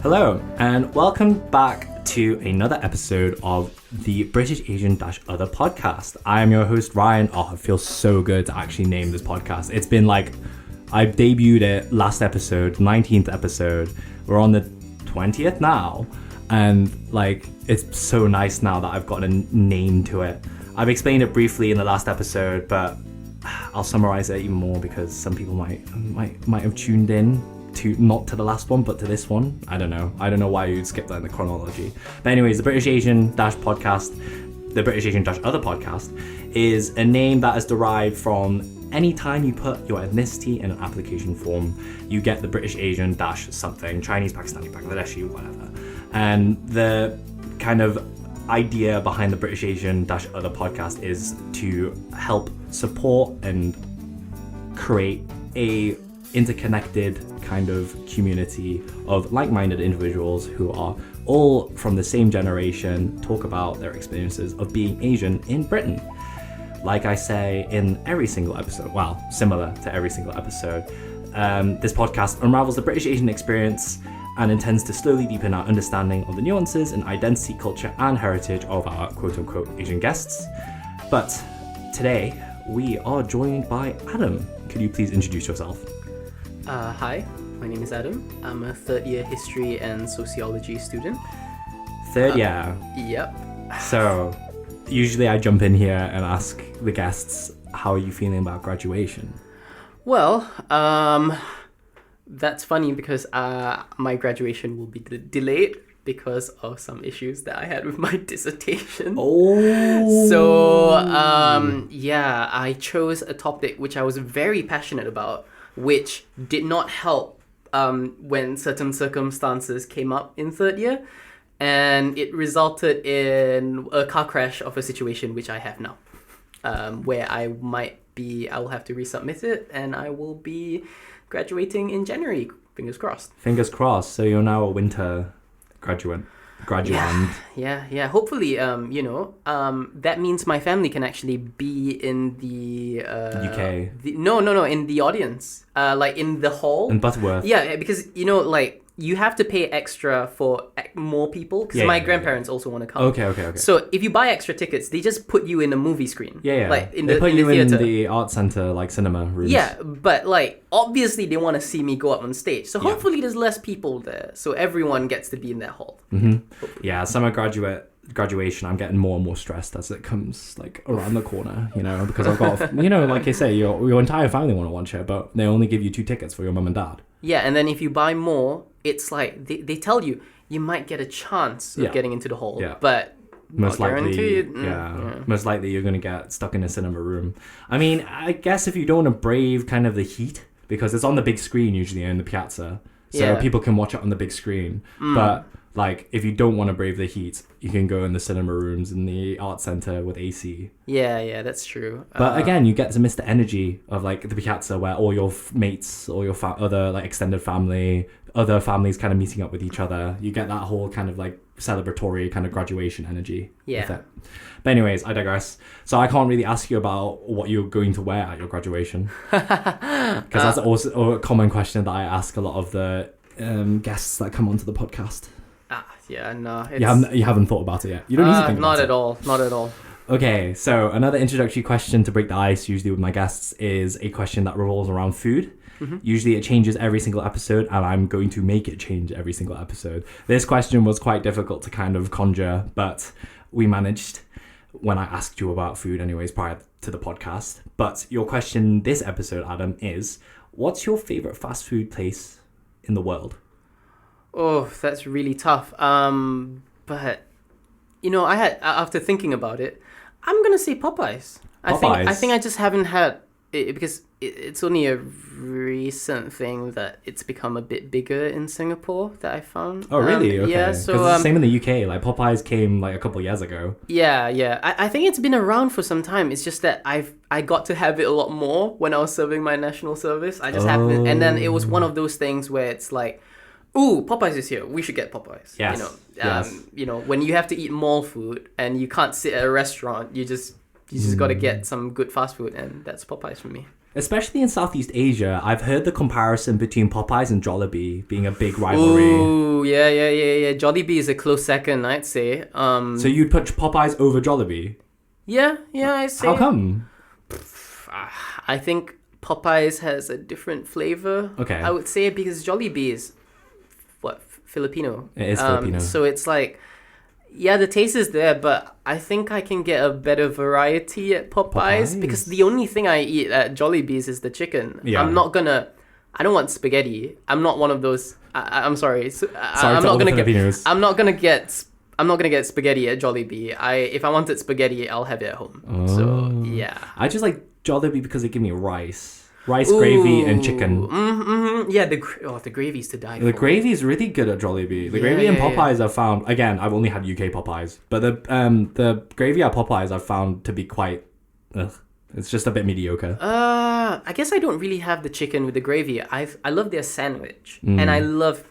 Hello, and welcome back to another episode of the British Asian Other podcast. I am your host, Ryan. Oh, it feels so good to actually name this podcast. It's been like, I debuted it last episode, 19th episode. We're on the 20th now, and like, it's so nice now that I've got a name to it. I've explained it briefly in the last episode, but I'll summarize it even more because some people might have tuned in to not to the last one but to this one. I don't know why you'd skip that in the chronology, but anyways, the British Asian podcast, the British Asian Other podcast, is a name that is derived from any time you put your ethnicity in an application form, you get the British Asian something, Chinese, Pakistani, Bangladeshi, whatever. And the kind of idea behind the British Asian Other podcast is to help support and create a interconnected kind of community of like-minded individuals who are all from the same generation, talk about their experiences of being Asian in Britain. Like I say in every single episode, well, similar to every single episode, this podcast unravels the British Asian experience and intends to slowly deepen our understanding of the nuances in identity, culture, and heritage of our quote-unquote Asian guests. But today, we are joined by Adam. Could you please introduce yourself? Hi, my name is Adam. I'm a third year history and sociology student. Third year? Yep. So, usually I jump in here and ask the guests, how are you feeling about graduation? Well, that's funny because my graduation will be delayed because of some issues that I had with my dissertation. Oh! So, yeah, I chose a topic which I was very passionate about, which did not help when certain circumstances came up in third year, and it resulted in a car crash of a situation which I have now, where I will have to resubmit it, and I will be graduating in January. Fingers crossed. Fingers crossed. So you're now a winter graduand. Yeah. Hopefully, that means my family can actually be in the UK. In the audience, like in the hall. In Butterworth. Yeah, because you have to pay extra for more people because my grandparents also want to come. Okay. So if you buy extra tickets, they just put you in a movie screen. Yeah. Like they put you in the art center, like cinema rooms. Yeah, but like obviously they want to see me go up on stage. So hopefully there's less people there, so everyone gets to be in that hall. Mm-hmm. Yeah, summer graduation, I'm getting more and more stressed as it comes like around the corner, because I've got, like I say, your entire family want to watch it, but they only give you 2 tickets for your mum and dad. Yeah, and then if you buy more, it's like they tell you might get a chance of getting into the hall, but most likely you're going to get stuck in a cinema room. I mean, I guess if you don't want to brave kind of the heat, because it's on the big screen usually in the piazza, so people can watch it on the big screen, but like, if you don't want to brave the heat, you can go in the cinema rooms in the art center with AC. Yeah, that's true. But again, you get to miss the energy of like the piazza where all your mates, all your other like extended family, other families kind of meeting up with each other. You get that whole kind of like celebratory kind of graduation energy with it. But anyways, I digress. So I can't really ask you about what you're going to wear at your graduation. Because that's also a common question that I ask a lot of the guests that come onto the podcast. No. You haven't thought about it yet. You don't need to think about it. Not at all. Okay, so another introductory question to break the ice, usually with my guests, is a question that revolves around food. Mm-hmm. Usually it changes every single episode, and I'm going to make it change every single episode. This question was quite difficult to kind of conjure, but we managed when I asked you about food anyways prior to the podcast. But your question this episode, Adam, is, what's your favorite fast food place in the world? Oh, that's really tough. But I had, after thinking about it, I'm gonna say Popeyes. I think I just haven't had it because it's only a recent thing that it's become a bit bigger in Singapore that I found. Oh, really? Okay. Yeah. So it's the same in the UK. Like Popeyes came like a couple of years ago. Yeah. I think it's been around for some time. It's just that I got to have it a lot more when I was serving my national service. I just happened, and then it was one of those things where it's like, ooh, Popeyes is here. We should get Popeyes. Yes. When you have to eat mall food and you can't sit at a restaurant, you just got to get some good fast food, and that's Popeyes for me. especially in Southeast Asia, I've heard the comparison between Popeyes and Jollibee being a big rivalry. Ooh, yeah. Jollibee is a close second, I'd say. So you'd put Popeyes over Jollibee? Yeah, I'd say. How come? I think Popeyes has a different flavor. Okay. I would say because Jollibee is Filipino. It is Filipino. So it's like, yeah, the taste is there, but I think I can get a better variety at Popeyes because the only thing I eat at Jollibee's is the chicken. Yeah. I don't want spaghetti. I'm not one of those. I'm sorry. Sorry I'm to all not the gonna Filipinos. I'm not gonna get spaghetti at Jollibee. If I wanted spaghetti, I'll have it at home. So yeah. I just like Jollibee because they give me rice, gravy, and chicken. Yeah, the gravy's to die for. The gravy is really good at Jollibee. The gravy in Popeyes I've found, again, I've only had UK Popeyes, but the gravy at Popeyes I've found to be quite, it's just a bit mediocre. I guess I don't really have the chicken with the gravy. I love their sandwich, and I love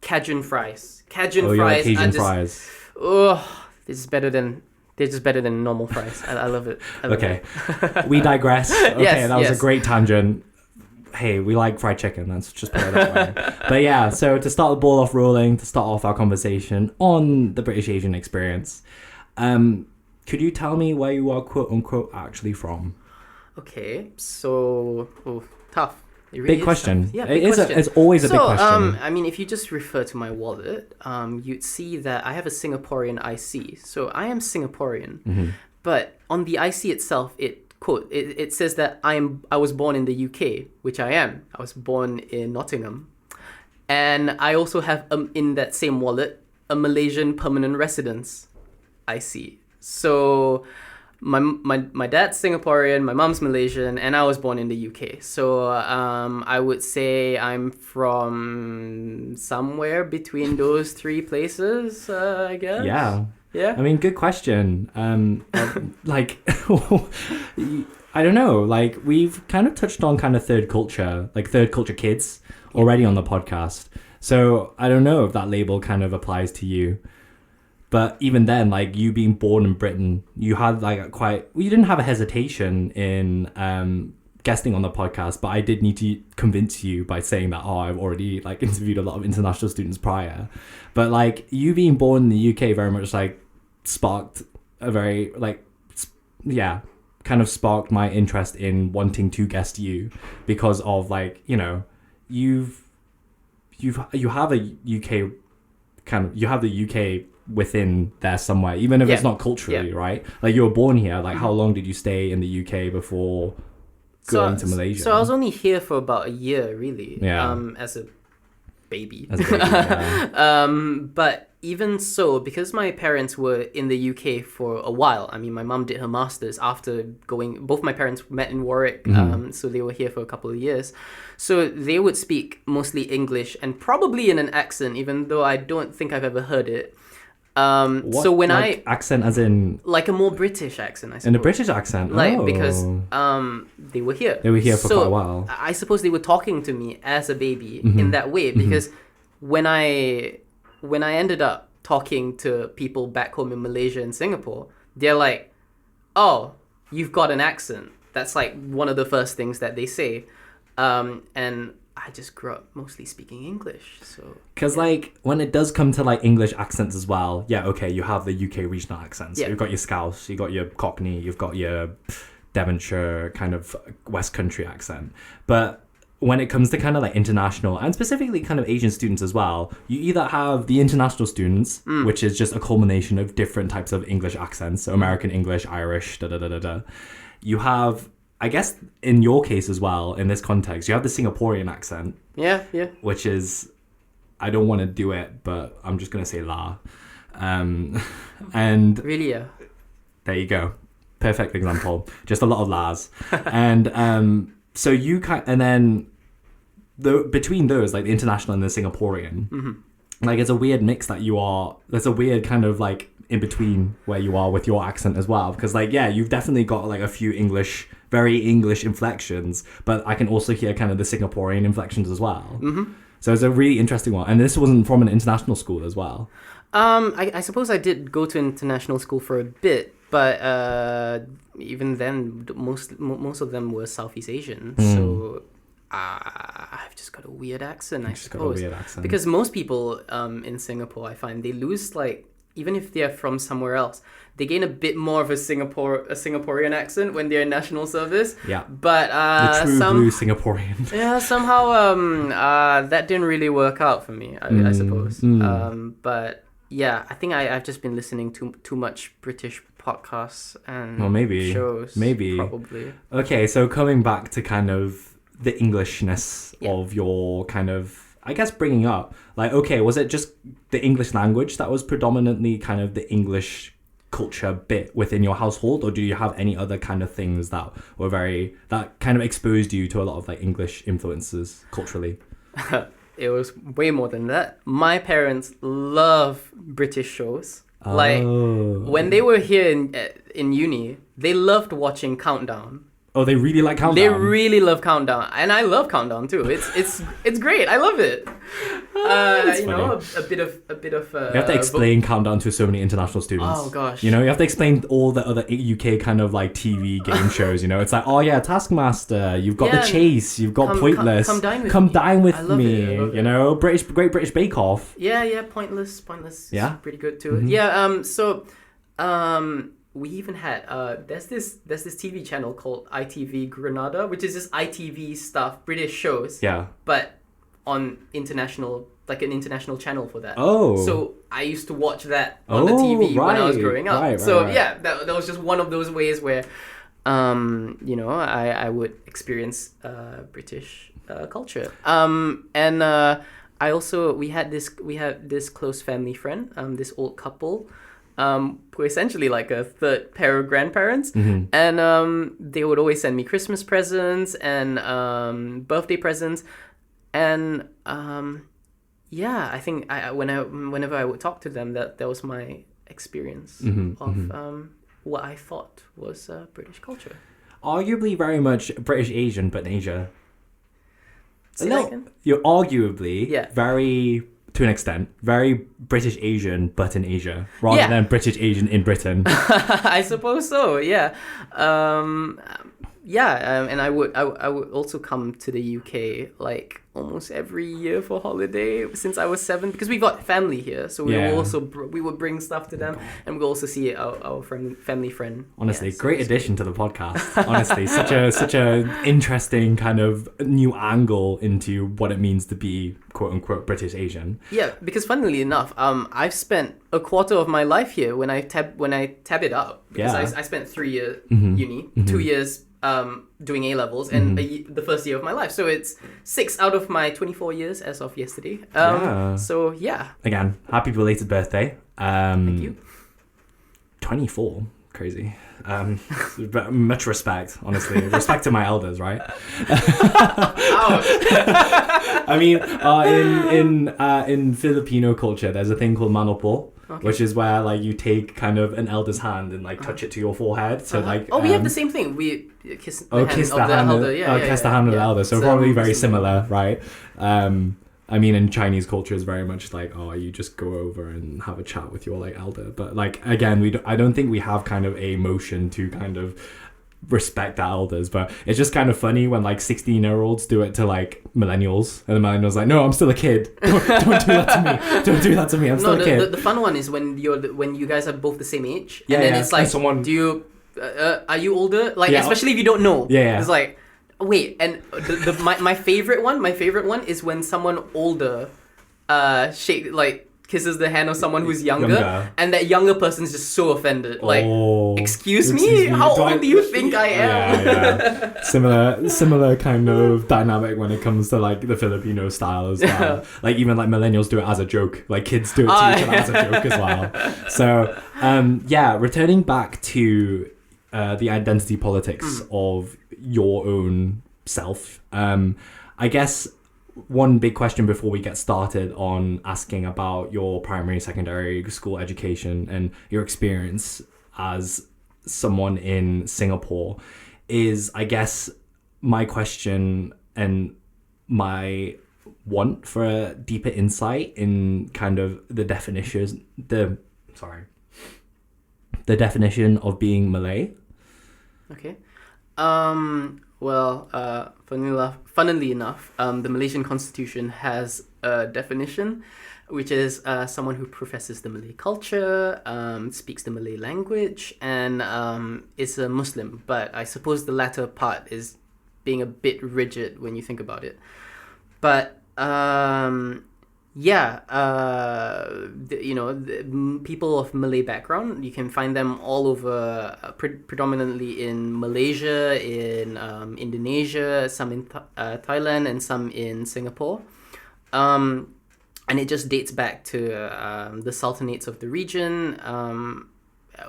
Cajun fries. Cajun fries. Like Cajun fries. Oh, they're just better than normal fries. I love it. Okay, we digress. Okay, Yes, that was yes. a great tangent. Hey, we like fried chicken. Let's just put it that way. But yeah, so to start the ball off rolling, to start off our conversation on the British Asian experience, could you tell me where you are quote unquote actually from? Okay, so tough. It really Big is question. tough. Yeah, It big is question. it's always a big question. I mean, if you just refer to my wallet, you'd see that I have a Singaporean IC. So I am Singaporean, but on the IC itself, it says that I was born in the UK, which I am. I was born in Nottingham, and I also have in that same wallet a Malaysian permanent residence IC. So my dad's Singaporean, my mom's Malaysian, and I was born in the UK. So I would say I'm from somewhere between those three places, I guess. Yeah. Yeah. I mean, good question. Like, I don't know. Like, we've kind of touched on kind of third culture kids already on the podcast. So I don't know if that label kind of applies to you. But even then, like, you being born in Britain, you had like you didn't have a hesitation in guesting on the podcast, but I did need to convince you by saying that, I've already like interviewed a lot of international students prior. But like, you being born in the UK very much like sparked a very kind of sparked my interest in wanting to guest you because of like, you know, you have a UK you have the UK within there somewhere, even if it's not culturally, right? Like, you were born here. Like, how long did you stay in the UK before going to Malaysia? So I was only here for about a year, really. Yeah. As a baby. Yeah. But even so, because my parents were in the UK for a while, I mean, my mum did her master's after both my parents met in Warwick, so they were here for a couple of years. So they would speak mostly English and probably in an accent, even though I don't think I've ever heard it. So when accent as in like a more British accent, I suppose. in a British accent, because they were here. They were here for quite a while. I suppose they were talking to me as a baby in that way because when I ended up talking to people back home in Malaysia and Singapore, they're like, "Oh, you've got an accent." That's like one of the first things that they say, and I just grew up mostly speaking English, so... Because, like, when it does come to, like, English accents as well, yeah, okay, you have the UK regional accents. Yeah. You've got your Scouse, you've got your Cockney, you've got your Devonshire kind of West Country accent. But when it comes to kind of, like, international, and specifically kind of Asian students as well, you either have the international students, which is just a culmination of different types of English accents, so American English, Irish, da-da-da-da-da. You have... I guess in your case as well, in this context, you have the Singaporean accent. Yeah. Which is, I don't want to do it, but I'm just going to say la. And really, yeah. There you go. Perfect example. Just a lot of las. And so you and then between those, like the international and the Singaporean, like it's a weird mix that there's a weird kind of like in between where you are with your accent as well. Because like, yeah, you've definitely got like a few very English inflections, but I can also hear kind of the Singaporean inflections as well. So it's a really interesting one. And this wasn't from an international school as well. I suppose I did go to international school for a bit, But even then, most of them were Southeast Asian. So I've just got a weird accent, I suppose. Because most people in Singapore, I find they lose, like, even if they're from somewhere else, they gain a bit more of a Singaporean accent when they're in national service. Yeah. But the true blue Singaporean. Yeah, somehow that didn't really work out for me, I suppose. But yeah, I think I've just been listening to too much British podcasts and shows. Maybe. Probably. Okay, so coming back to kind of the Englishness of your kind of, I guess, bringing up, like, okay, was it just the English language that was predominantly kind of the English culture bit within your household, or do you have any other kind of things that were that kind of exposed you to a lot of like English influences culturally? It was way more than that. My parents love British shows. Like, when they were here in uni, they loved watching Countdown. Oh, they really like Countdown? They really love Countdown. And I love Countdown too. It's great. I love it. You know, a bit of you have to explain Countdown to so many international students. Oh gosh. You know, you have to explain all the other UK kind of like TV game shows, you know. It's like, oh yeah, Taskmaster, you've got The Chase, you've got Pointless. Come dine with me. I love you know, Great British Bake Off. Yeah, Pointless. Yeah. Is pretty good too. Yeah, we even had there's this TV channel called ITV Granada, which is just ITV stuff, British shows. Yeah. But on international, like an international channel for that. Oh. So I used to watch that on the TV when I was growing up. Right, yeah, that was just one of those ways where you know, I would experience British culture. And I also we had this close family friend, this old couple. Who essentially like a third pair of grandparents, and they would always send me Christmas presents and birthday presents, and yeah, I think whenever I would talk to them, that was my experience of what I thought was British culture. Arguably very much British Asian, but in Asia. You're arguably very, to an extent, very British Asian, but in Asia, rather than British Asian in Britain. I suppose so. Yeah. And I would also come to the UK like almost every year for holiday since I was 7, because we got family here, so we would bring stuff to them, and we also see our family friend. Honestly, great addition to the podcast. Honestly, such a interesting kind of new angle into what it means to be quote unquote British Asian. Yeah, because funnily enough, I've spent a quarter of my life here when I tab it out, because I spent 3 years uni, 2 years doing A-levels, and the first year of my life. So it's 6 out of my 24 years as of yesterday. So yeah. Again, happy belated birthday. Thank you. 24. Crazy. Much respect, honestly. Respect to my elders, right? I mean, in Filipino culture, there's a thing called manopol. Okay. Which is where like you take kind of an elder's hand and like touch it to your forehead. So like we have the same thing. We kiss the hand kiss of the elder. Kiss the hand of the elder. So probably very similar, right? I mean, in Chinese culture, is very much like, oh, you just go over and have a chat with your like elder. But like again, I don't think we have kind of a motion to kind of respect our elders, but it's just kind of funny when like 16-year-olds do it to like millennials, and the millennials like, no, I'm still a kid. Don't do that to me. Don't do that to me. I'm still a kid. The fun one is when you guys are both the same age, and then it's like, do you are you older? Like especially if you don't know. Yeah. It's like, wait, and my favorite one is when someone older kisses the hand of someone who's younger, and that younger person's just so offended. Like, excuse me? How old do you think I am? Yeah. Similar kind of dynamic when it comes to like the Filipino style as well. Like even like millennials do it as a joke. Like kids do it to each other as a joke as well. So returning back to the identity politics of your own self. I guess one big question before we get started on asking about your primary, secondary school education and your experience as someone in Singapore is, I guess, my question and my want for a deeper insight in kind of the the definition of being Malay? Okay. Funnily enough, the Malaysian constitution has a definition, which is someone who professes the Malay culture, speaks the Malay language, and is a Muslim. But I suppose the latter part is being a bit rigid when you think about it. But people of Malay background, you can find them all over, predominantly in Malaysia, in Indonesia, some in Thailand, and some in Singapore. And it just dates back to the sultanates of the region,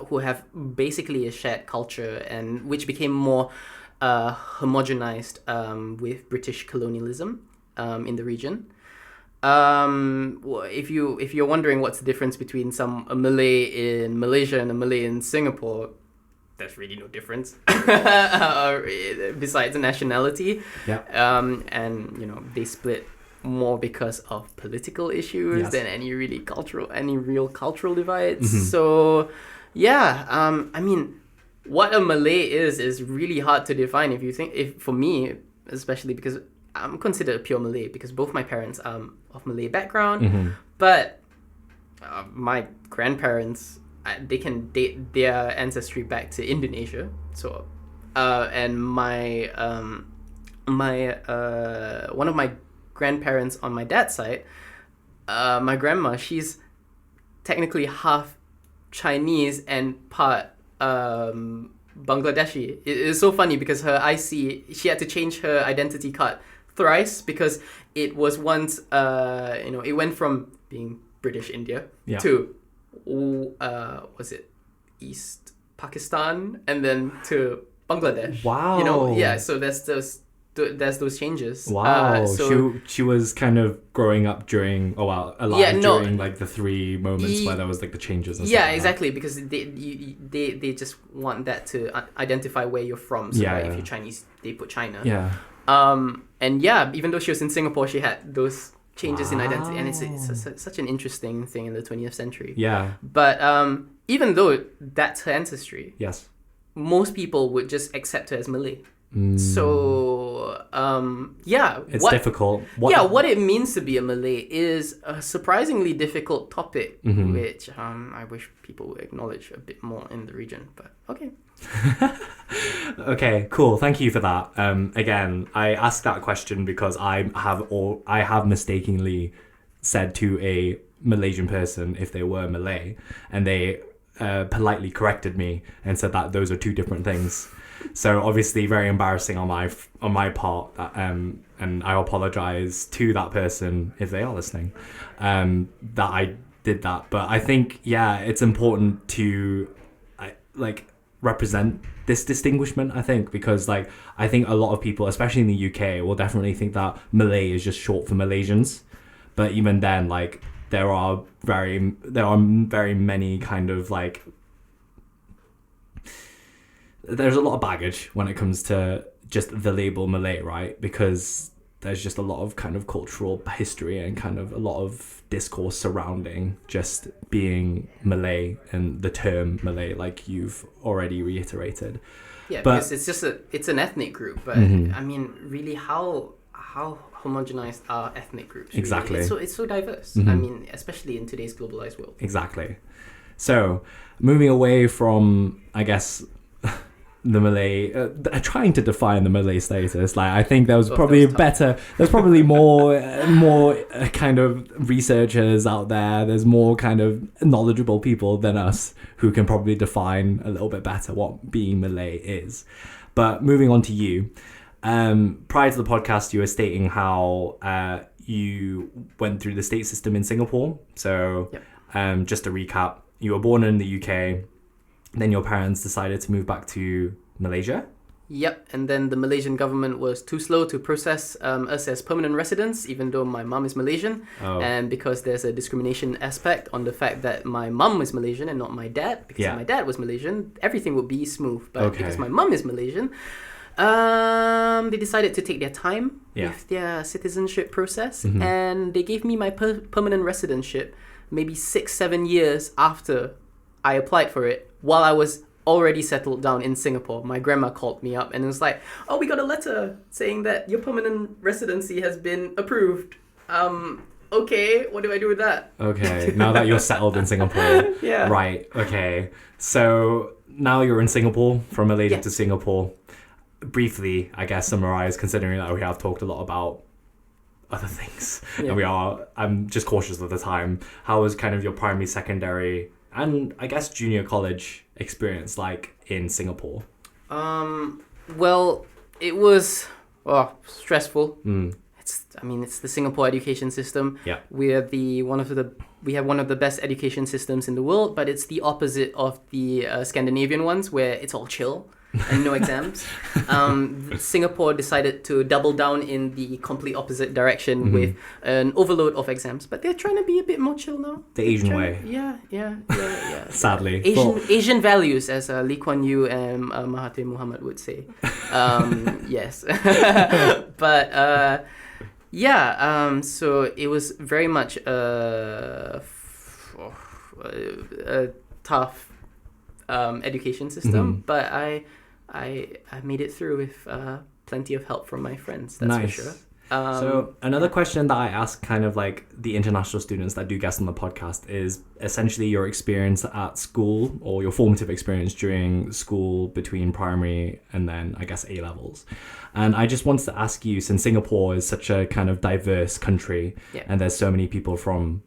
who have basically a shared culture, and which became more homogenized with British colonialism in the region. If you're wondering what's the difference between a Malay in Malaysia and a Malay in Singapore, there's really no difference besides nationality. Yeah. And they split more because of political issues than any real cultural divides. Mm-hmm. So what a Malay is really hard to define. For me especially, because I'm considered a pure Malay because both my parents are of Malay background, Mm-hmm. but my grandparents, they can date their ancestry back to Indonesia. So, and my one of my grandparents on my dad's side, my grandma, she's technically half Chinese and part Bangladeshi. It's so funny because her IC, she had to change her identity card thrice because it was once, it went from being British India to, was it East Pakistan, and then to Bangladesh. Wow. So there's those changes. Wow. So she was kind of growing up during during like the three moments where there was like the changes and stuff like exactly, because they just want that to identify where you're from. So if you're Chinese, they put China. Even though she was in Singapore, she had those changes in identity, and it's such an interesting thing in the 20th century. But even though that's her ancestry, most people would just accept her as Malay. So it's difficult. What it means to be a Malay is a surprisingly difficult topic, Mm-hmm. which I wish people would acknowledge a bit more in the region. But okay. Okay, cool. Thank you for that. Again, I asked that question because I have mistakenly said to a Malaysian person if they were Malay, and they politely corrected me and said that those are two different things. So obviously very embarrassing on my part, and I apologize to that person if they are listening, that I did that. But I think it's important to represent this distinguishment, I think, because I think a lot of people, especially in the UK, will definitely think that Malay is just short for Malaysians. But even then, there are very many kind of there's a lot of baggage when it comes to just the label Malay, right? Because there's just a lot of kind of cultural history and kind of a lot of discourse surrounding just being Malay and the term Malay, like you've already reiterated. Yeah, because it's an ethnic group, but Mm-hmm. I mean, really, how homogenized are ethnic groups? Really? Exactly. It's so diverse. Mm-hmm. I mean, especially in today's globalized world. Exactly. So, moving away from, I guess, the Malay, trying to define the Malay status, I think there's probably more kind of researchers out there. There's more kind of knowledgeable people than us who can probably define a little bit better what being Malay is. But moving on to you, prior to the podcast, you were stating how you went through the state system in Singapore. So, just to recap, you were born in the UK. Then your parents decided to move back to Malaysia? Yep, and then the Malaysian government was too slow to process us as permanent residents, even though my mum is Malaysian. Oh. And because there's a discrimination aspect on the fact that my mum is Malaysian and not my dad, because if my dad was Malaysian, everything would be smooth. But because my mum is Malaysian, they decided to take their time with their citizenship process, and they gave me my permanent residentship maybe 6-7 years after I applied for it, while I was already settled down in Singapore, my grandma called me up and it was like, oh, we got a letter saying that your permanent residency has been approved. Okay, what do I do with that? Okay, now that you're settled in Singapore. Yeah. Right, okay. So now you're in Singapore, from Malaysia Yeah. to Singapore. Briefly, I guess, summarize, considering that we have talked a lot about other things. Yeah. And I'm just cautious of the time. How was kind of your primary, secondary, and I guess junior college experience like in Singapore? Well, it was stressful. It's the Singapore education system. Yeah. We have one of the best education systems in the world, but it's the opposite of the Scandinavian ones where it's all chill and no exams. Singapore decided to double down in the complete opposite direction with an overload of exams, but they're trying to be a bit more chill now. The Asian way. Yeah. Sadly. Asian values, as Lee Kuan Yew and Mahathir Mohamad would say. Yes. But so it was very much a tough education system, but I made it through with plenty of help from my friends, that's Nice. for sure. So another question that I ask kind of like the international students that do guest on the podcast is essentially your experience at school or your formative experience during school between primary and then I guess A levels. And I just wanted to ask you, since Singapore is such a kind of diverse country and there's so many people from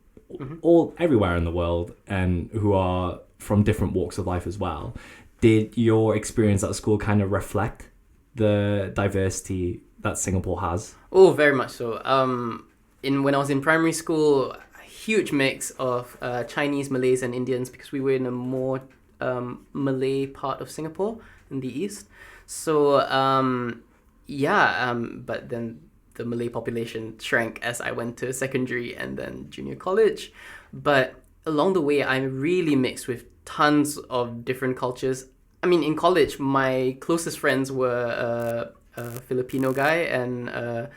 everywhere in the world and who are from different walks of life as well, did your experience at school kind of reflect the diversity that Singapore has? Oh, very much so. When I was in primary school, a huge mix of Chinese, Malays, and Indians because we were in a more Malay part of Singapore in the east. So but then the Malay population shrank as I went to secondary and then junior college. But along the way, I really mixed with tons of different cultures. I mean, in college, my closest friends were a Filipino guy and a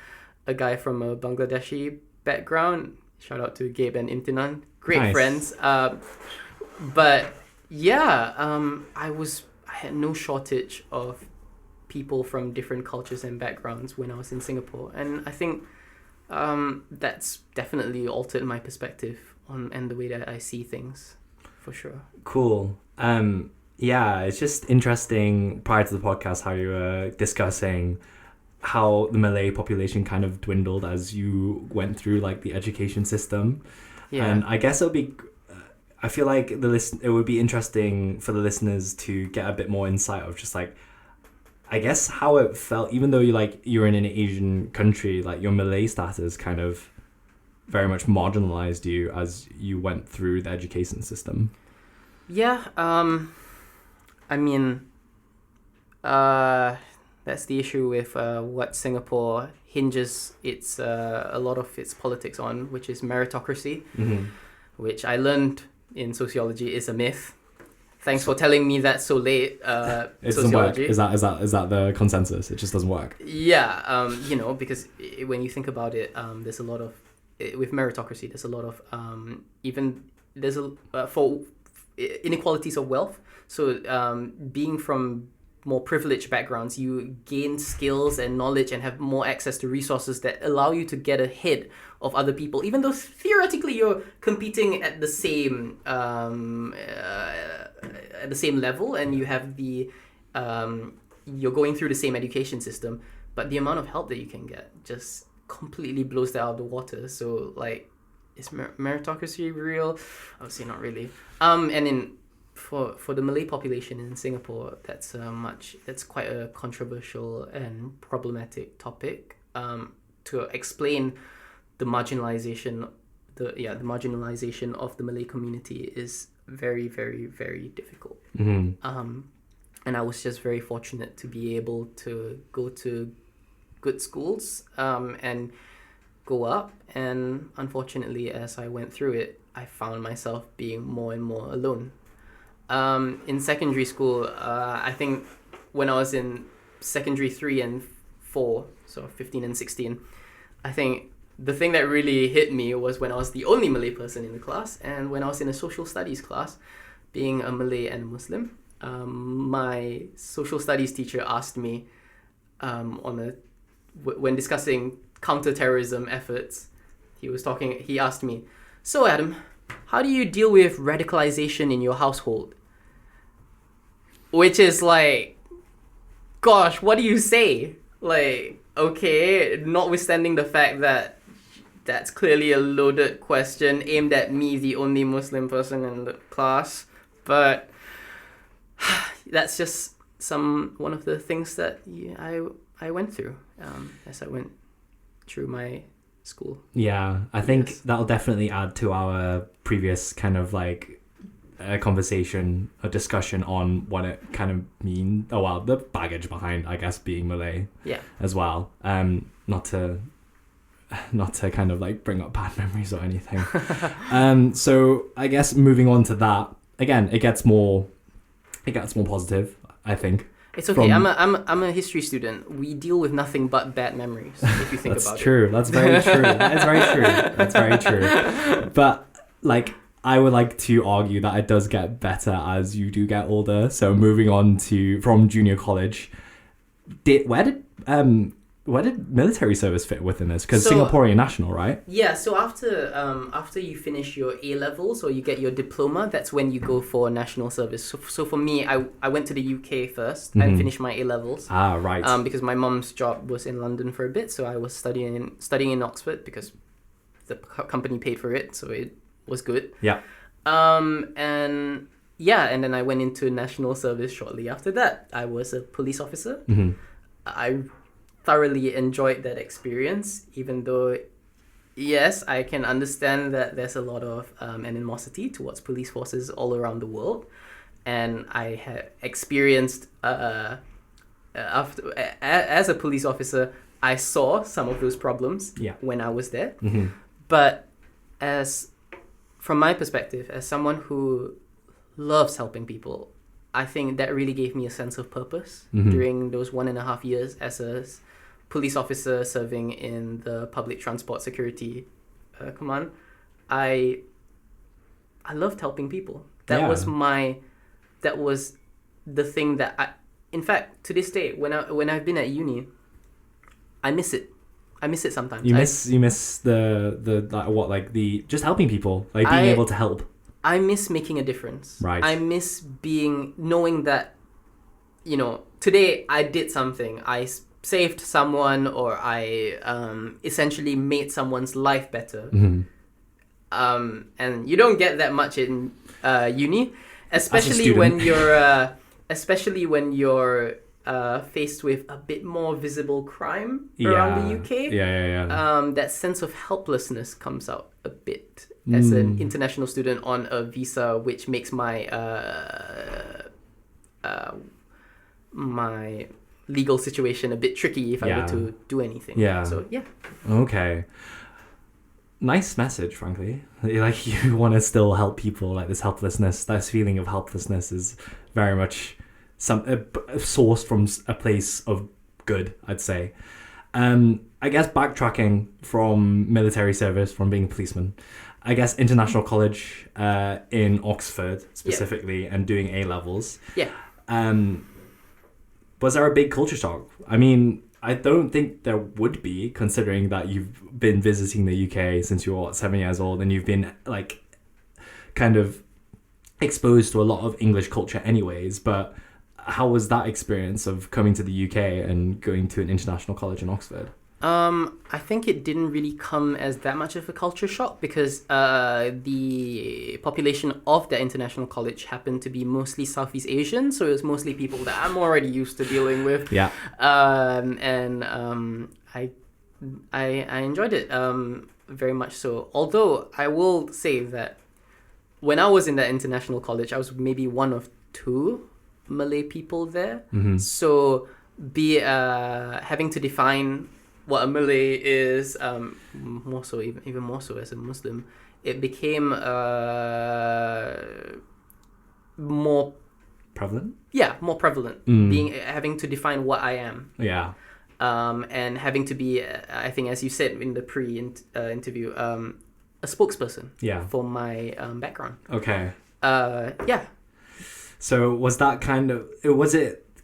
guy from a Bangladeshi background. Shout out to Gabe and Imtinan. Great Nice. friends. But yeah, I had no shortage of people from different cultures and backgrounds when I was in Singapore. And I think that's definitely altered my perspective and the way that I see things, for sure. Cool. Yeah, it's just interesting prior to the podcast how you were discussing how the Malay population kind of dwindled as you went through like the education system. Yeah. And I guess I feel like it would be interesting for the listeners to get a bit more insight of just like, I guess how it felt, even though you're in an Asian country, like your Malay status kind of very much marginalized you as you went through the education system. Yeah, I mean, that's the issue with what Singapore hinges a lot of its politics on, which is meritocracy, which I learned in sociology is a myth. Thanks for telling me that so late. It doesn't work. Is that the consensus? It just doesn't work. Yeah, because when you think about it, there's a lot of with meritocracy. There's a lot of for inequalities of wealth. So being from more privileged backgrounds, you gain skills and knowledge and have more access to resources that allow you to get ahead of other people, even though theoretically you're competing at the same level and you have you're going through the same education system, but the amount of help that you can get just completely blows that out of the water. So like, is meritocracy real? I would say not really. For the Malay population in Singapore, that's quite a controversial and problematic topic. To explain the marginalization of the Malay community is very, very, very difficult. And I was just very fortunate to be able to go to good schools and go up. And unfortunately, as I went through it, I found myself being more and more alone. In secondary school, I think when I was in secondary 3 and 4, so 15 and 16, I think the thing that really hit me was when I was the only Malay person in the class, and when I was in a social studies class, being a Malay and a Muslim. My social studies teacher asked me when discussing counter-terrorism efforts, he asked me, "So Adam, how do you deal with radicalization in your household?" Which is like, gosh, what do you say? Like, okay, notwithstanding the fact that that's clearly a loaded question aimed at me, the only Muslim person in the class, but that's just one of the things that I went through as I went through my school. Yeah, I think that'll definitely add to our previous kind of like a conversation, a discussion on what it kind of means. Oh well, the baggage behind, I guess, being Malay. Yeah. As well. Not to kind of like bring up bad memories or anything. So I guess moving on to that again, it gets more positive, I think. It's okay. I'm a history student. We deal with nothing but bad memories. If you think about it. That's true. That's very true. That's very true. That's very true. But like, I would like to argue that it does get better as you do get older. So moving on from junior college, where did military service fit within this? Because Singaporean national, right? Yeah. So after you finish your A levels or you get your diploma, that's when you go for national service. So for me, I went to the UK first and finished my A levels. Ah, right. Because my mom's job was in London for a bit, so I was studying in Oxford because the company paid for it, so it was good. Yeah. And then I went into national service shortly after that. I was a police officer. Mm-hmm. I thoroughly enjoyed that experience, even though, yes, I can understand that there's a lot of animosity towards police forces all around the world. And I had experienced, as a police officer, I saw some of those problems when I was there. Mm-hmm. But from my perspective, as someone who loves helping people, I think that really gave me a sense of purpose during those 1.5 years as a police officer serving in the public transport security command. I loved helping people. That was the thing that in fact, to this day, when I've been at uni, I miss it. I miss it sometimes. You miss the just helping people, like being able to help. I miss making a difference. Right. I miss knowing that, today I did something. I saved someone, or I essentially made someone's life better. Mm-hmm. And you don't get that much in uni, especially when you're faced with a bit more visible crime around the UK. Yeah. That sense of helplessness comes out a bit as an international student on a visa, which makes my my legal situation a bit tricky if I were to do anything. Yeah. So yeah. Okay. Nice message, frankly. Like, you want to still help people. Like, this helplessness, this feeling of helplessness is very much sourced from a place of good, I'd say. I guess backtracking from military service, from being a policeman, I guess international college in Oxford specifically, and doing A levels. Yeah. Was there a big culture shock? I mean, I don't think there would be, considering that you've been visiting the UK since you were 7 years old, and you've been like kind of exposed to a lot of English culture anyways. But how was that experience of coming to the UK and going to an international college in Oxford? I think it didn't really come as that much of a culture shock because the population of the international college happened to be mostly Southeast Asian, so it was mostly people that I'm already used to dealing with. Yeah. I enjoyed it very much so. Although I will say that when I was in that international college, I was maybe one of 2 Malay people there. Mm-hmm. So having to define what a Malay is, even more so as a Muslim, it became more prevalent. Yeah, more prevalent. Having to define what I am. Yeah. And having to be, I think, as you said in the interview, a spokesperson. Yeah. For my background. Okay. Yeah. So was it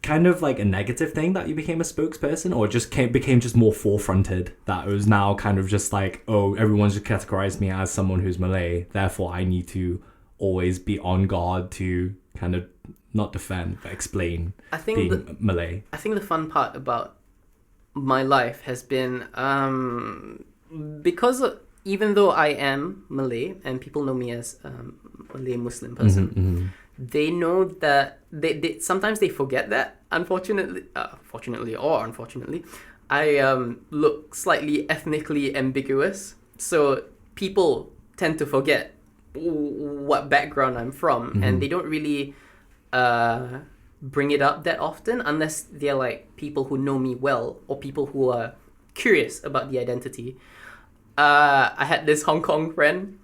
kind of like a negative thing that you became a spokesperson, or just became just more forefronted, that it was now kind of just like, oh, everyone's just categorized me as someone who's Malay, therefore I need to always be on guard to kind of not defend but explain being Malay? I think the fun part about my life has been because even though I am Malay and people know me as Malay Muslim person, they know that they sometimes they forget that, fortunately or unfortunately, I look slightly ethnically ambiguous, so people tend to forget what background I'm from, and they don't really bring it up that often unless they're like people who know me well or people who are curious about the identity. I had this Hong Kong friend,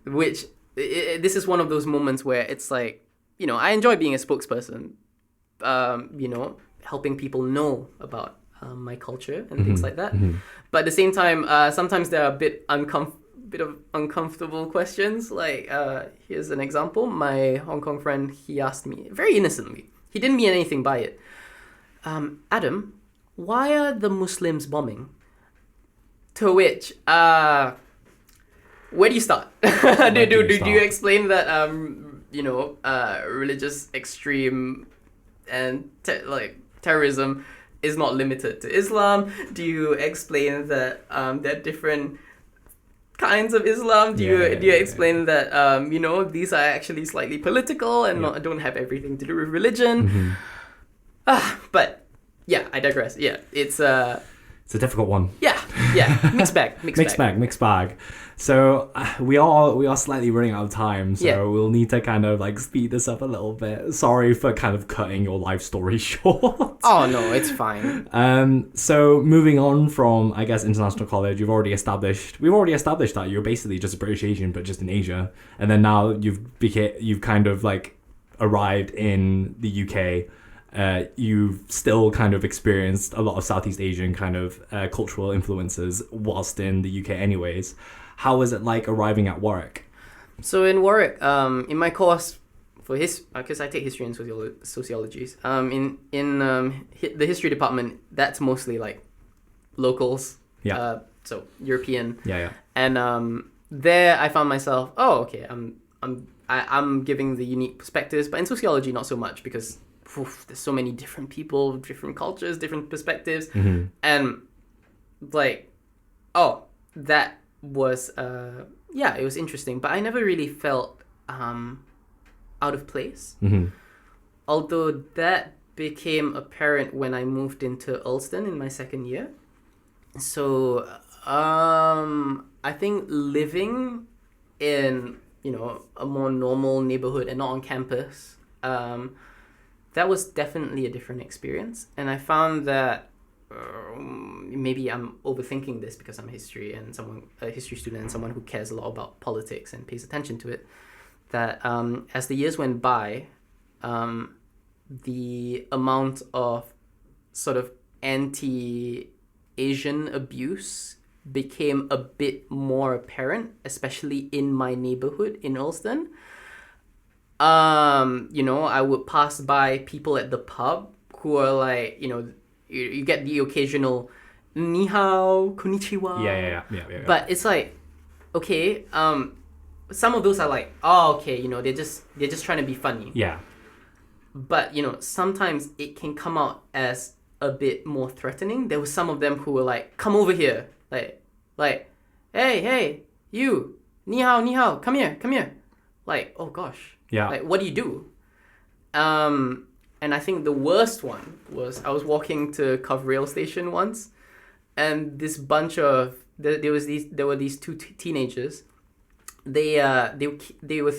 which this is one of those moments where it's like, I enjoy being a spokesperson, helping people know about my culture and things like that. But at the same time, sometimes there are a bit of uncomfortable questions. Like, here's an example. My Hong Kong friend, he asked me very innocently. He didn't mean anything by it. Adam, why are the Muslims bombing? To which, where do you start? Do you explain that religious extreme and terrorism is not limited to Islam? Do you explain that there are different kinds of Islam? Do you explain that these are actually slightly political and don't have everything to do with religion? But yeah, I digress. Yeah, it's a difficult one. Yeah, mixed bag. So we are slightly running out of time, so we'll need to kind of like speed this up a little bit. Sorry for kind of cutting your life story short. Oh no, it's fine. So moving on from, I guess, international college, we've already established that you're basically just a British Asian, but just in Asia, and then now you've kind of like arrived in the UK. You've still kind of experienced a lot of Southeast Asian kind of cultural influences whilst in the UK anyways. How was it like arriving at Warwick? So in Warwick, in my course for because I take history and sociologies, in the history department, that's mostly like locals. Yeah. So European. Yeah. And there I found myself, okay, I'm giving the unique perspectives, but in sociology not so much because there's so many different people, different cultures, different perspectives, and like, that was it was interesting, but I never really felt out of place. Although that became apparent when I moved into Ulster in my second year. So I think living in a more normal neighborhood and not on campus, that was definitely a different experience. And I found that maybe I'm overthinking this because I'm a history student and someone who cares a lot about politics and pays attention to it, that as the years went by, the amount of sort of anti-Asian abuse became a bit more apparent, especially in my neighborhood in Ulster. I would pass by people at the pub who are like, you get the occasional ni hao, konnichiwa. Yeah. But it's like, okay, some of those are like, okay, they're just trying to be funny. Yeah. But, sometimes it can come out as a bit more threatening. There were some of them who were like, come over here. Like, hey, you, ni hao, come here. Like, oh gosh. Yeah. Like, what do you do? And I think the worst one was I was walking to Cove Rail Station once, and this bunch of there were these two teenagers. They were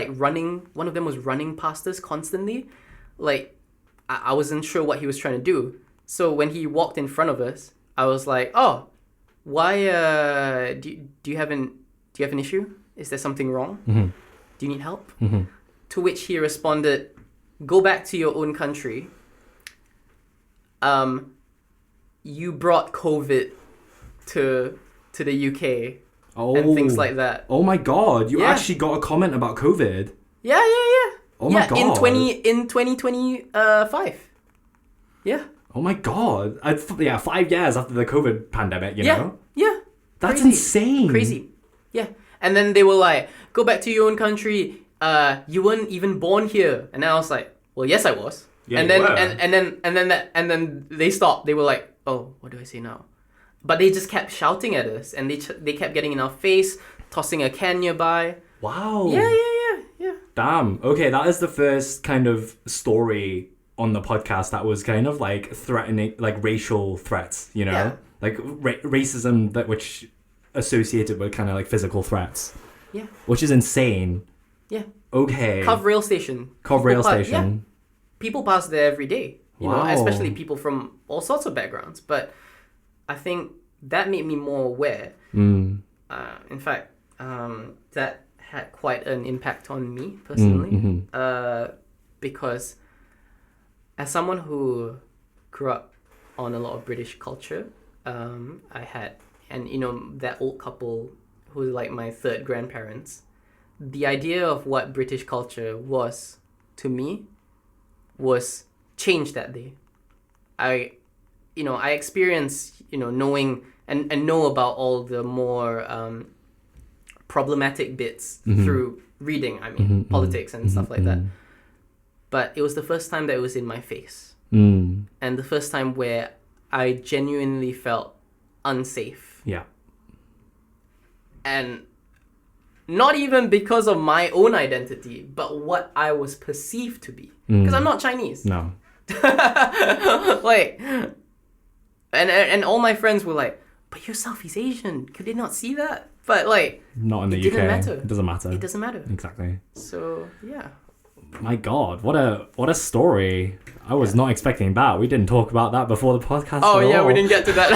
running. One of them was running past us constantly. Like, I wasn't sure what he was trying to do. So when he walked in front of us, I was like, oh, why? Do you have an issue? Is there something wrong? Do you need help? To which he responded, go back to your own country. You brought COVID to the UK. and things like that. Oh my god, you Yeah. actually got a comment about COVID. Yeah. Oh my god. In 2025. Yeah. Oh my god. 5 years after the COVID pandemic, you know? Yeah. That's Crazy. insane. Crazy. Yeah. And then they were like, go back to your own country. You weren't even born here. And then I was like, well, yes, I was. Yeah, and you then were. and then they stopped. They were like, oh, what do I say now? But they just kept shouting at us, and they kept getting in our face, tossing a can nearby. Wow. Yeah. Damn. Okay, that is the first kind of story on the podcast that was kind of like threatening, like racial threats, you know? Yeah. Like racism which associated with kind of like physical threats. Yeah. Which is insane. Yeah. Okay. Cov rail station. Station. People pass there every day. You know, Wow. especially people from all sorts of backgrounds. But I think that made me more aware. In fact, that had quite an impact on me personally. Because as someone who grew up on a lot of British culture, I had, and you know, that old couple who was like my third grandparents, the idea of what British culture was to me was changed that day. I experienced, knowing and know about all the more problematic bits through reading, politics and stuff like that. But it was the first time that it was in my face. And the first time where I genuinely felt unsafe. Yeah. And not even because of my own identity, but what I was perceived to be. Because I'm not Chinese. No. Like, and all my friends were like, but you're Southeast Asian. Could they not see that? But like, not in the UK. Didn't matter. It doesn't matter. It doesn't matter. Exactly. So yeah. My God, what a story! I was not expecting that. We didn't talk about that before the podcast. Oh at yeah, all. we didn't get to that.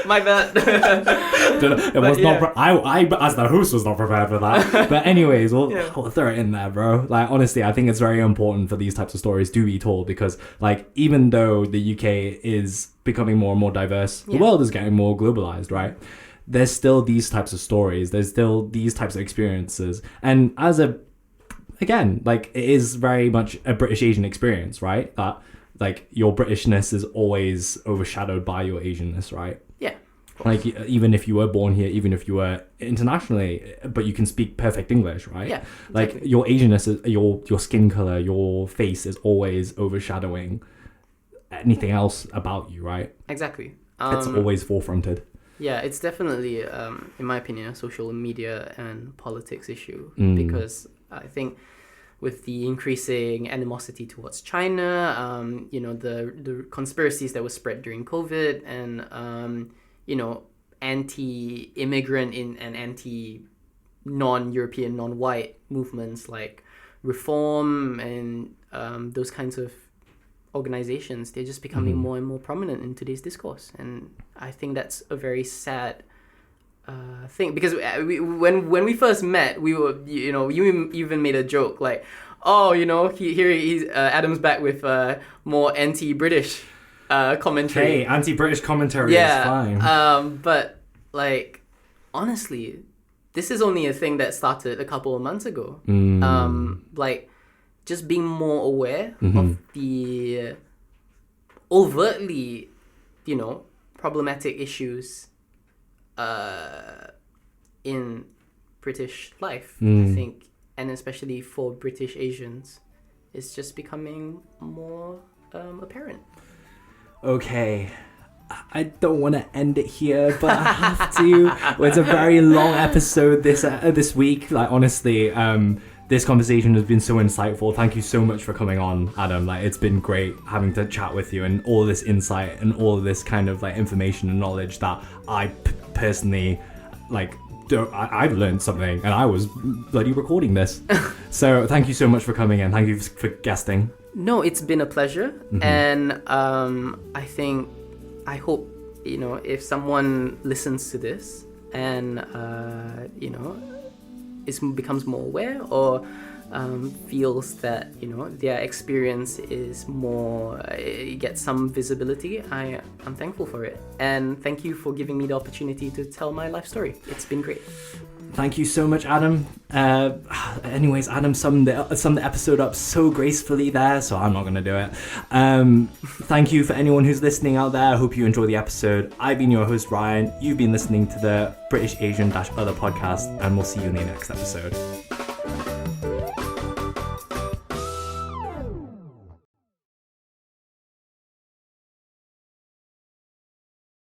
My bad. It was not. I as the host was not prepared for that. But anyways, we'll throw it in there, bro. Like honestly, I think it's very important for these types of stories to be told because, like, even though the UK is becoming more and more diverse, the world is getting more globalized, right? There's still these types of stories. There's still these types of experiences, and again, like it is very much a British Asian experience, right? That like your Britishness is always overshadowed by your Asianness, right? Yeah. Like even if you were born here, even if you were internationally, but you can speak perfect English, right? Yeah. Like your Asianness, your skin color, your face is always overshadowing anything else about you, right? Exactly. It's always forefronted. Yeah, it's definitely, in my opinion, a social media and politics issue because I think with the increasing animosity towards China, the conspiracies that were spread during COVID and, anti-immigrant and anti-non-European, non-white movements like Reform and those kinds of organizations, they're just becoming more and more prominent in today's discourse. And I think that's a very sad thing because when we first met, we were, you even made a joke like, oh, he's Adam's back with more anti-British commentary. Hey, anti-British commentary is fine. But like, honestly, this is only a thing that started a couple of months ago. Like, just being more aware of the overtly, problematic issues in British life, I think, and especially for British Asians, it's just becoming more apparent. Okay. I don't want to end it here, but I have to. It's a very long episode this week. Like honestly, this conversation has been so insightful. Thank you so much for coming on, Adam. Like it's been great having to chat with you and all this insight and all this kind of like information and knowledge that I personally like. I've learned something, and I was bloody recording this. So thank you so much for coming in. Thank you for guesting. No, it's been a pleasure, and I hope if someone listens to this and becomes more aware or feels that their experience is more, it gets some visibility, I'm thankful for it. And thank you for giving me the opportunity to tell my life story. It's been great. Thank you so much, Adam. Anyways, Adam summed the episode up so gracefully there, so I'm not going to do it. Thank you for anyone who's listening out there. I hope you enjoy the episode. I've been your host, Ryan. You've been listening to the British Asian Other podcast, and we'll see you in the next episode.